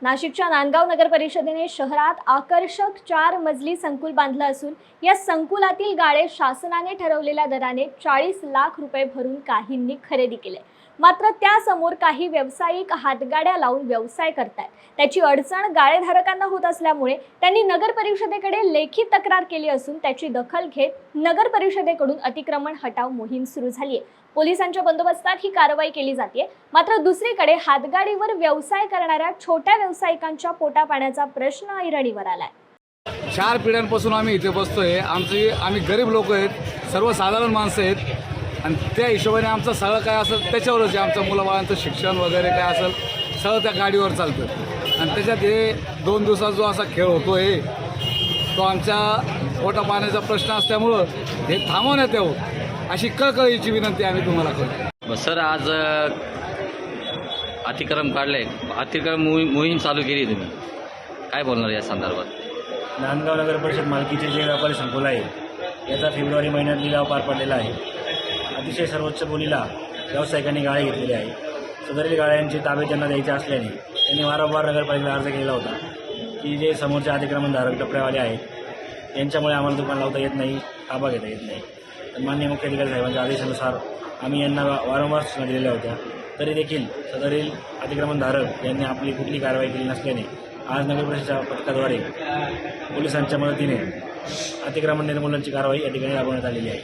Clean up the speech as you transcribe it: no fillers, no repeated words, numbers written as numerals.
नाशिकच्या नांदगाव नगर परिषदेने शहरात आकर्षक 4 मजली संकुल बांधलं असून या संकुलातील गाळे शासनाने ठरवलेल्या दराने 40 लाख रुपये भरून काहींनी खरेदी केले। मात्र त्यासमोर काही व्यावसायिक हातगाड्या लावून व्यवसाय करतात। त्याची अडचण गाळेधारकांना होत असल्यामुळे त्यांनी नगर परिषदेकडे लेखी तक्रार केली असून त्याची दखल घेत नगर परिषदेकडून अतिक्रमण हटाव मोहीम सुरू झाली आहे। पोलिसांच्या बंदोबस्तात ही कारवाई केली जाते। मात्र दुसरीकडे हातगाडीवर व्यवसाय करणाऱ्या छोट्या व्यावसायिकांच्या पोटापाण्याचा प्रश्न ऐरणीवर आलाय। 4 पिढ्यांपासून आम्ही इथे बसतोय। आम्ही गरीब लोक आहेत, सर्वसाधारण माणसं आहेत आणि त्या हिशोबाने आमचं सगळं काय असेल त्याच्यावरच आहे। आमचं मुलाबाळांचं शिक्षण वगैरे काय असेल सगळं त्या गाडीवर चालतं आणि त्याच्यात हे 2 दिवसाचा जो असा खेळ होतो आहे तो आमच्या पोटापाण्याचा प्रश्न असल्यामुळं हे थांबवण्यात यावं अशी कळकळीची विनंती आम्ही तुम्हाला करतो। सर, आज अतिक्रम काढले, अतिक्रम मोहीम चालू केली, तुम्ही काय बोलणार या संदर्भात? नांदगाव नगर परिषद मालकीचे जे व्यापारी संकुल आहे याचा फेब्रुवारी महिन्यात लिलाव पार पडलेला आहे। अतिशय सर्वोच्च बोलीला व्यावसायिकांनी गाळे घेतलेले आहे। सदरील गाळ्यांचे ताबे त्यांना द्यायचे असल्याने त्यांनी वारंवार नगरपालिकेला अर्ज केलेला होता की जे समोरचे अतिक्रमणधारक टपऱ्यावाले आहेत त्यांच्यामुळे आम्हाला दुकान लावता येत नाही, ताबा घेता येत नाही। तर माननीय मुख्याधिकारी साहेबांच्या आदेशानुसार आम्ही यांना वारंवार सूचना दिलेल्या होत्या, तरी देखील सदरील अतिक्रमणधारक यांनी आपली कुठली कारवाई केली नसल्याने आज नगर परिषदेच्या पथकाद्वारे पोलिसांच्या मदतीने अतिक्रमण निर्मूलनाची कारवाई या ठिकाणी राबवण्यात आलेली आहे।